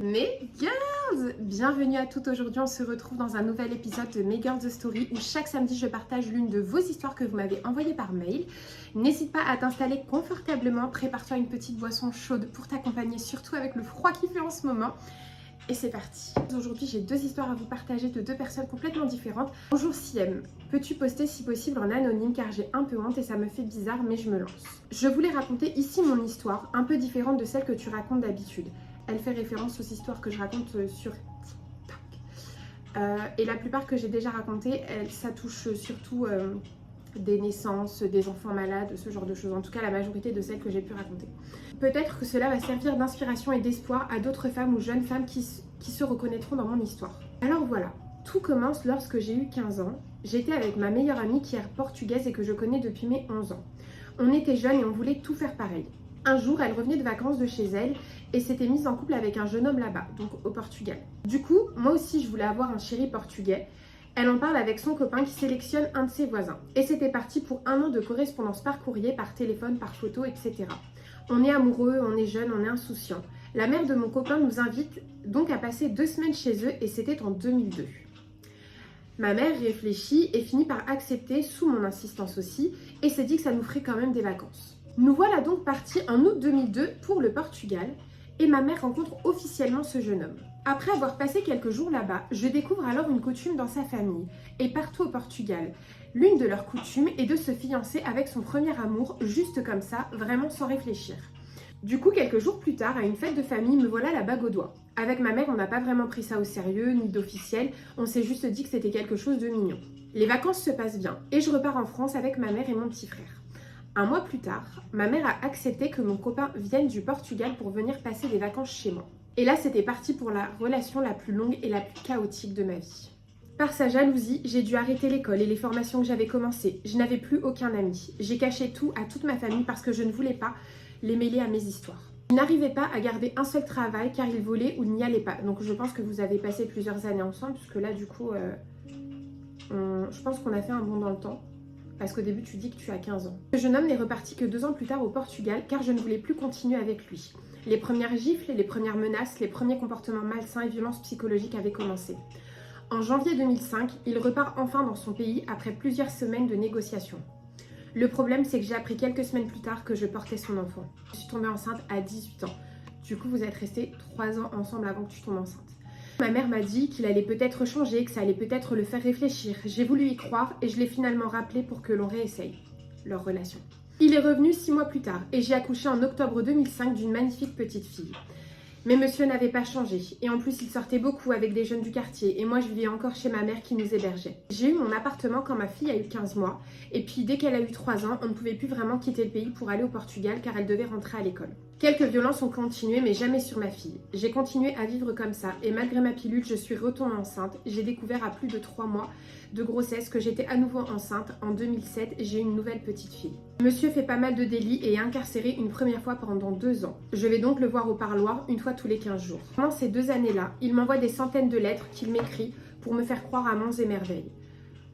Mes girls! Bienvenue à toutes, aujourd'hui on se retrouve dans un nouvel épisode de Mes Girls The Story où chaque samedi je partage l'une de vos histoires que vous m'avez envoyées par mail. N'hésite pas à t'installer confortablement, prépare-toi une petite boisson chaude pour t'accompagner, surtout avec le froid qui fait en ce moment. Et c'est parti. Aujourd'hui j'ai deux histoires à vous partager de deux personnes complètement différentes. Bonjour Siem, peux-tu poster si possible en anonyme car j'ai un peu honte et ça me fait bizarre mais je me lance. Je voulais raconter ici mon histoire, un peu différente de celle que tu racontes d'habitude. Elle fait référence aux histoires que je raconte sur TikTok. Et la plupart que j'ai déjà racontées, ça touche surtout des naissances, des enfants malades, ce genre de choses. En tout cas, la majorité de celles que j'ai pu raconter. Peut-être que cela va servir d'inspiration et d'espoir à d'autres femmes ou jeunes femmes qui se reconnaîtront dans mon histoire. Alors voilà, tout commence lorsque j'ai eu 15 ans. J'étais avec ma meilleure amie qui est portugaise et que je connais depuis mes 11 ans. On était jeunes et on voulait tout faire pareil. Un jour, elle revenait de vacances de chez elle et s'était mise en couple avec un jeune homme là-bas, donc au Portugal. Du coup, moi aussi, je voulais avoir un chéri portugais. Elle en parle avec son copain qui sélectionne un de ses voisins. Et c'était parti pour 1 an de correspondance par courrier, par téléphone, par photo, etc. On est amoureux, on est jeune, on est insouciant. La mère de mon copain nous invite donc à passer 2 semaines chez eux et c'était en 2002. Ma mère réfléchit et finit par accepter, sous mon insistance aussi, et s'est dit que ça nous ferait quand même des vacances. Nous voilà donc partis en août 2002 pour le Portugal et ma mère rencontre officiellement ce jeune homme. Après avoir passé quelques jours là-bas, je découvre alors une coutume dans sa famille et partout au Portugal. L'une de leurs coutumes est de se fiancer avec son premier amour, juste comme ça, vraiment sans réfléchir. Du coup, quelques jours plus tard, à une fête de famille, me voilà la bague au doigt. Avec ma mère, on n'a pas vraiment pris ça au sérieux, ni d'officiel, on s'est juste dit que c'était quelque chose de mignon. Les vacances se passent bien et je repars en France avec ma mère et mon petit frère. 1 mois plus tard, ma mère a accepté que mon copain vienne du Portugal pour venir passer des vacances chez moi. Et là, c'était parti pour la relation la plus longue et la plus chaotique de ma vie. Par sa jalousie, j'ai dû arrêter l'école et les formations que j'avais commencées. Je n'avais plus aucun ami. J'ai caché tout à toute ma famille parce que je ne voulais pas les mêler à mes histoires. Je n'arrivais pas à garder un seul travail car il volait ou n'y allait pas. Donc je pense que vous avez passé plusieurs années ensemble puisque là, du coup, je pense qu'on a fait un bond dans le temps. Parce qu'au début, tu dis que tu as 15 ans. Ce jeune homme n'est reparti que 2 ans plus tard au Portugal, car je ne voulais plus continuer avec lui. Les premières gifles, les premières menaces, les premiers comportements malsains et violences psychologiques avaient commencé. En janvier 2005, il repart enfin dans son pays après plusieurs semaines de négociations. Le problème, c'est que j'ai appris quelques semaines plus tard que je portais son enfant. Je suis tombée enceinte à 18 ans. Du coup, vous êtes restés 3 ans ensemble avant que tu tombes enceinte. Ma mère m'a dit qu'il allait peut-être changer, que ça allait peut-être le faire réfléchir. J'ai voulu y croire et je l'ai finalement rappelé pour que l'on réessaye leur relation. Il est revenu 6 mois plus tard et j'ai accouché en octobre 2005 d'une magnifique petite fille. Mais monsieur n'avait pas changé et en plus il sortait beaucoup avec des jeunes du quartier et moi je vivais encore chez ma mère qui nous hébergeait. J'ai eu mon appartement quand ma fille a eu 15 mois et puis dès qu'elle a eu 3 ans, on ne pouvait plus vraiment quitter le pays pour aller au Portugal car elle devait rentrer à l'école. Quelques violences ont continué mais jamais sur ma fille. J'ai continué à vivre comme ça et malgré ma pilule, je suis retombée enceinte. J'ai découvert à plus de 3 mois de grossesse que j'étais à nouveau enceinte. En 2007, j'ai eu une nouvelle petite fille. Monsieur fait pas mal de délits et est incarcéré une première fois pendant 2 ans. Je vais donc le voir au parloir une fois tous les 15 jours. Pendant ces 2 années-là, il m'envoie des centaines de lettres qu'il m'écrit pour me faire croire à monts et merveilles.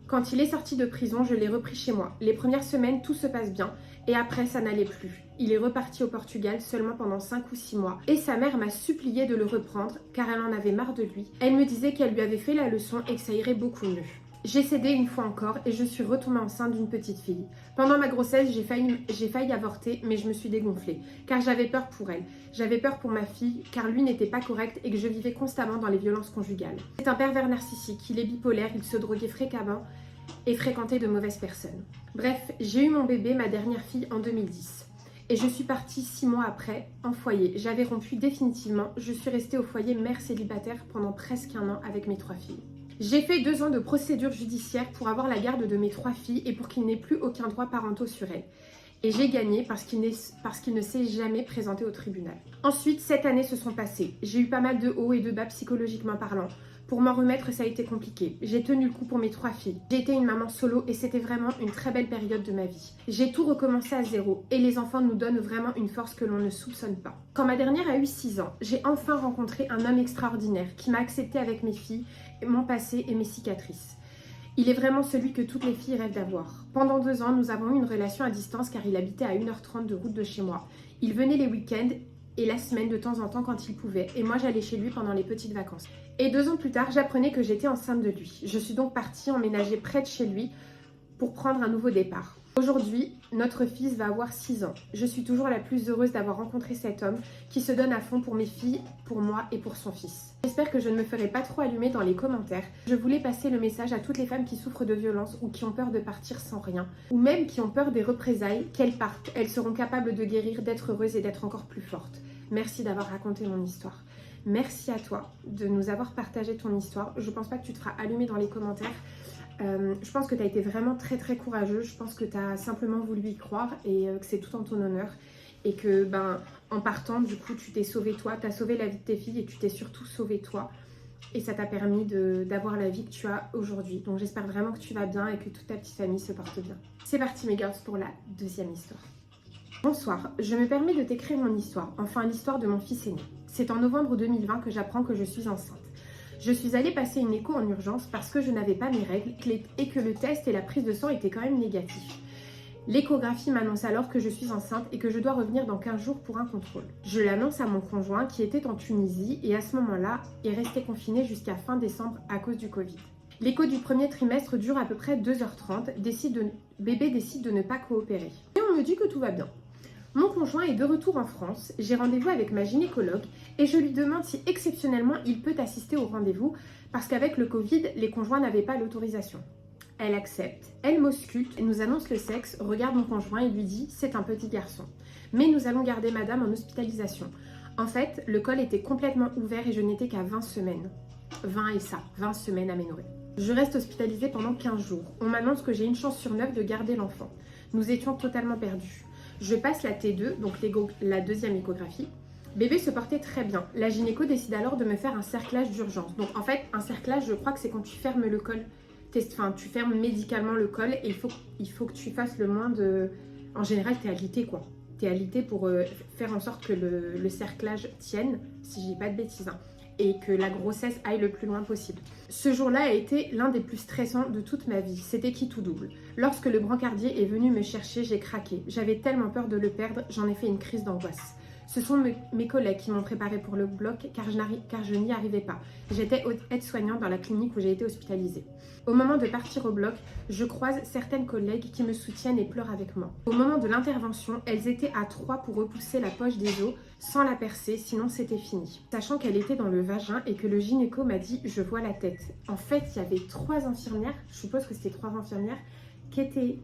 Quand il est sorti de prison, je l'ai repris chez moi. Les premières semaines, tout se passe bien et après, ça n'allait plus. Il est reparti au Portugal seulement pendant 5 ou 6 mois et sa mère m'a supplié de le reprendre car elle en avait marre de lui. Elle me disait qu'elle lui avait fait la leçon et que ça irait beaucoup mieux. J'ai cédé une fois encore et je suis retombée enceinte d'une petite fille. Pendant ma grossesse, j'ai failli avorter, mais je me suis dégonflée, car j'avais peur pour elle. J'avais peur pour ma fille, car lui n'était pas correct et que je vivais constamment dans les violences conjugales. C'est un pervers narcissique, il est bipolaire, il se droguait fréquemment et fréquentait de mauvaises personnes. Bref, j'ai eu mon bébé, ma dernière fille, en 2010. Et je suis partie 6 mois après, en foyer. J'avais rompu définitivement, je suis restée au foyer mère célibataire pendant presque 1 an avec mes 3 filles. J'ai fait 2 ans de procédure judiciaire pour avoir la garde de mes 3 filles et pour qu'il n'ait plus aucun droit parentaux sur elles. Et j'ai gagné parce qu'il ne s'est jamais présenté au tribunal. Ensuite, 7 années se sont passées. J'ai eu pas mal de hauts et de bas psychologiquement parlant. Pour m'en remettre, ça a été compliqué. J'ai tenu le coup pour mes 3 filles. J'ai été une maman solo et c'était vraiment une très belle période de ma vie. J'ai tout recommencé à zéro et les enfants nous donnent vraiment une force que l'on ne soupçonne pas. Quand ma dernière a eu 6 ans, j'ai enfin rencontré un homme extraordinaire qui m'a acceptée avec mes filles, mon passé et mes cicatrices. Il est vraiment celui que toutes les filles rêvent d'avoir. Pendant 2 ans, nous avons eu une relation à distance car il habitait à 1h30 de route de chez moi. Il venait les week-ends et la semaine de temps en temps quand il pouvait. Et moi, j'allais chez lui pendant les petites vacances. Et 2 ans plus tard, j'apprenais que j'étais enceinte de lui. Je suis donc partie emménager près de chez lui pour prendre un nouveau départ. Aujourd'hui, notre fils va avoir 6 ans. Je suis toujours la plus heureuse d'avoir rencontré cet homme qui se donne à fond pour mes filles, pour moi et pour son fils. J'espère que je ne me ferai pas trop allumer dans les commentaires. Je voulais passer le message à toutes les femmes qui souffrent de violences ou qui ont peur de partir sans rien, ou même qui ont peur des représailles, qu'elles partent. Elles seront capables de guérir, d'être heureuses et d'être encore plus fortes. Merci d'avoir raconté mon histoire. Merci à toi de nous avoir partagé ton histoire. Je pense pas que tu te feras allumer dans les commentaires. Je pense que tu as été vraiment très très courageuse. Je pense que tu as simplement voulu y croire et que c'est tout en ton honneur. Et que en partant, du coup, tu t'es sauvé toi, tu as sauvé la vie de tes filles et tu t'es surtout sauvé toi. Et ça t'a permis d'avoir la vie que tu as aujourd'hui. Donc j'espère vraiment que tu vas bien et que toute ta petite famille se porte bien. C'est parti mes girls pour la deuxième histoire. Bonsoir, je me permets de t'écrire mon histoire, enfin l'histoire de mon fils aîné. C'est en novembre 2020 que j'apprends que je suis enceinte. Je suis allée passer une écho en urgence parce que je n'avais pas mes règles et que le test et la prise de sang étaient quand même négatifs. L'échographie m'annonce alors que je suis enceinte et que je dois revenir dans 15 jours pour un contrôle. Je l'annonce à mon conjoint qui était en Tunisie et à ce moment-là est resté confiné jusqu'à fin décembre à cause du Covid. L'écho du premier trimestre dure à peu près 2h30, bébé décide de ne pas coopérer. Et on me dit que tout va bien. Mon conjoint est de retour en France, j'ai rendez-vous avec ma gynécologue et je lui demande si exceptionnellement il peut assister au rendez-vous parce qu'avec le Covid, les conjoints n'avaient pas l'autorisation. Elle accepte, elle m'ausculte, nous annonce le sexe, regarde mon conjoint et lui dit « c'est un petit garçon ». Mais nous allons garder madame en hospitalisation. En fait, le col était complètement ouvert et je n'étais qu'à 20 semaines. 20 semaines aménorrhées. Je reste hospitalisée pendant 15 jours. On m'annonce que j'ai une chance sur 9 de garder l'enfant. Nous étions totalement perdus. Je passe la T2, donc la deuxième échographie. Bébé se portait très bien. La gynéco décide alors de me faire un cerclage d'urgence. Donc en fait, un cerclage, je crois que c'est quand tu fermes le col. Enfin, tu fermes médicalement le col et il faut que tu fasses le moins de... En général, t'es alitée quoi. T'es alitée pour faire en sorte que le cerclage tienne, si je dis pas de bêtises, hein, et que la grossesse aille le plus loin possible. Ce jour-là a été l'un des plus stressants de toute ma vie. C'était qui tout double. Lorsque le brancardier est venu me chercher, j'ai craqué. J'avais tellement peur de le perdre, j'en ai fait une crise d'angoisse. Ce sont mes collègues qui m'ont préparée pour le bloc car je n'y arrivais pas. J'étais aide-soignante dans la clinique où j'ai été hospitalisée. Au moment de partir au bloc, je croise certaines collègues qui me soutiennent et pleurent avec moi. Au moment de l'intervention, elles étaient à 3 pour repousser la poche des os sans la percer, sinon c'était fini. Sachant qu'elle était dans le vagin et que le gynéco m'a dit « je vois la tête ». En fait, il y avait 3 infirmières, je suppose que c'était 3 infirmières, qui étaient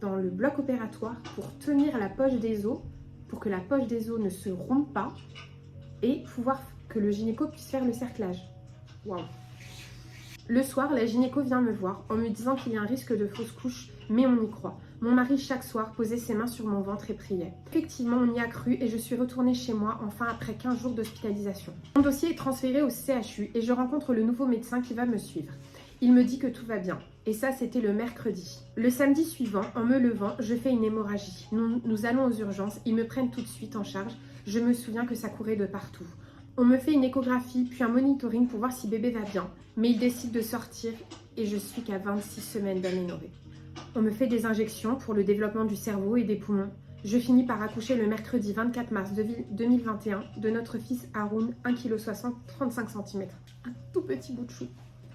dans le bloc opératoire pour tenir la poche des os, pour que la poche des os ne se rompe pas et pouvoir que le gynéco puisse faire le cerclage. Waouh! Le soir, la gynéco vient me voir en me disant qu'il y a un risque de fausse couche, mais on y croit. Mon mari, chaque soir, posait ses mains sur mon ventre et priait. Effectivement, on y a cru et je suis retournée chez moi, enfin après 15 jours d'hospitalisation. Mon dossier est transféré au CHU et je rencontre le nouveau médecin qui va me suivre. Il me dit que tout va bien. Et ça, c'était le mercredi. Le samedi suivant, en me levant, je fais une hémorragie. Nous allons aux urgences, ils me prennent tout de suite en charge. Je me souviens que ça courait de partout. On me fait une échographie, puis un monitoring pour voir si bébé va bien. Mais il décide de sortir et je suis qu'à 26 semaines d'aménorrhée. On me fait des injections pour le développement du cerveau et des poumons. Je finis par accoucher le mercredi 24 mars 2021 de notre fils Haroun, 1,60 kg, 35 cm. Un tout petit bout de chou.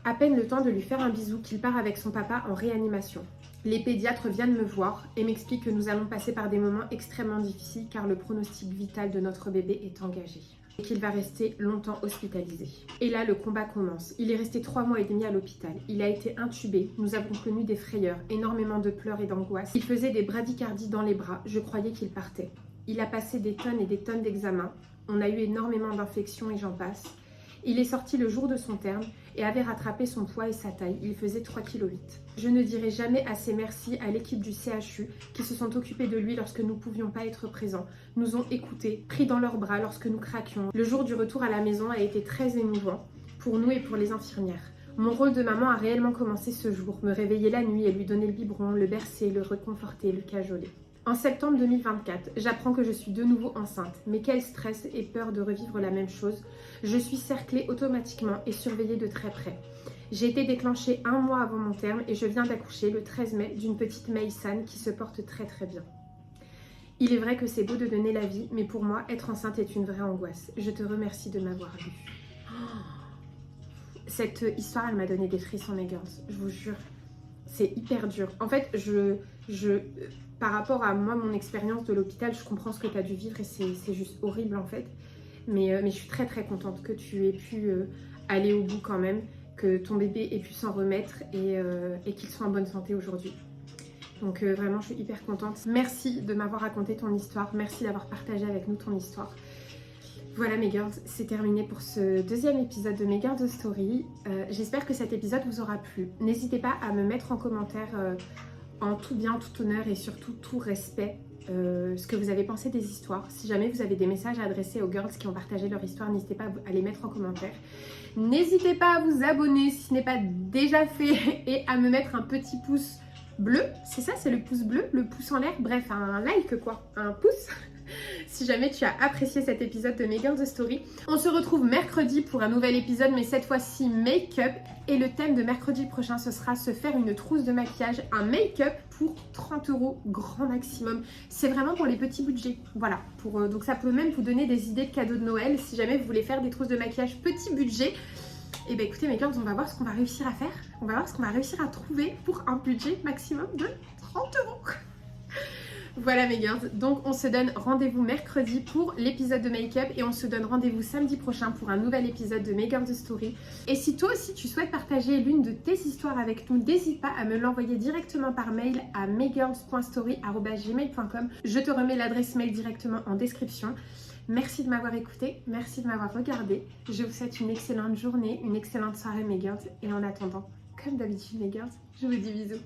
À peine le temps de lui faire un bisou qu'il part avec son papa en réanimation. Les pédiatres viennent me voir et m'expliquent que nous allons passer par des moments extrêmement difficiles car le pronostic vital de notre bébé est engagé et qu'il va rester longtemps hospitalisé. Et là, le combat commence. Il est resté 3 mois et demi à l'hôpital. Il a été intubé. Nous avons connu des frayeurs, énormément de pleurs et d'angoisse. Il faisait des bradycardies dans les bras. Je croyais qu'il partait. Il a passé des tonnes et des tonnes d'examens. On a eu énormément d'infections et j'en passe. Il est sorti le jour de son terme et avait rattrapé son poids et sa taille. Il faisait 3,8 kg. Je ne dirai jamais assez merci à l'équipe du CHU qui se sont occupés de lui lorsque nous ne pouvions pas être présents, nous ont écoutés, pris dans leurs bras lorsque nous craquions. Le jour du retour à la maison a été très émouvant pour nous et pour les infirmières. Mon rôle de maman a réellement commencé ce jour, me réveiller la nuit et lui donner le biberon, le bercer, le réconforter, le cajoler. En septembre 2024, j'apprends que je suis de nouveau enceinte. Mais quel stress et peur de revivre la même chose. Je suis cerclée automatiquement et surveillée de très près. J'ai été déclenchée 1 mois avant mon terme et je viens d'accoucher le 13 mai d'une petite Maïsane qui se porte très très bien. Il est vrai que c'est beau de donner la vie, mais pour moi, être enceinte est une vraie angoisse. Je te remercie de m'avoir lu. Cette histoire, elle m'a donné des frissons, mes girls. Je vous jure, c'est hyper dur. En fait, par rapport à moi, mon expérience de l'hôpital, je comprends ce que tu as dû vivre et c'est juste horrible en fait. Mais je suis très très contente que tu aies pu aller au bout quand même, que ton bébé ait pu s'en remettre et qu'il soit en bonne santé aujourd'hui. Donc vraiment, je suis hyper contente. Merci de m'avoir raconté ton histoire. Merci d'avoir partagé avec nous ton histoire. Voilà mes girls, c'est terminé pour ce deuxième épisode de mes Girls Story. J'espère que cet épisode vous aura plu. N'hésitez pas à me mettre en commentaire en tout bien, tout honneur et surtout tout respect ce que vous avez pensé des histoires. Si jamais vous avez des messages à adresser aux girls qui ont partagé leur histoire, n'hésitez pas à les mettre en commentaire. N'hésitez pas à vous abonner si ce n'est pas déjà fait et à me mettre un petit pouce bleu. C'est ça, c'est le pouce bleu, le pouce en l'air, bref, un like quoi, un pouce. Si jamais tu as apprécié cet épisode de mes Girls Story. On se retrouve mercredi pour un nouvel épisode, mais cette fois-ci make-up. Et le thème de mercredi prochain, ce sera se faire une trousse de maquillage, un make-up pour 30 € grand maximum. C'est vraiment pour les petits budgets. Voilà, donc ça peut même vous donner des idées de cadeaux de Noël si jamais vous voulez faire des trousses de maquillage petit budget. Et bien écoutez mes girls, on va voir ce qu'on va réussir à faire. On va voir ce qu'on va réussir à trouver pour un budget maximum de 30 €. Voilà mes girls, donc on se donne rendez-vous mercredi pour l'épisode de make-up et on se donne rendez-vous samedi prochain pour un nouvel épisode de mes Girls Story. Et si toi aussi tu souhaites partager l'une de tes histoires avec nous, n'hésite pas à me l'envoyer directement par mail à mesgirls.story@gmail.com. Je te remets l'adresse mail directement en description. Merci de m'avoir écouté, merci de m'avoir regardé. Je vous souhaite une excellente journée, une excellente soirée mes girls. Et en attendant, comme d'habitude mes girls, je vous dis bisous.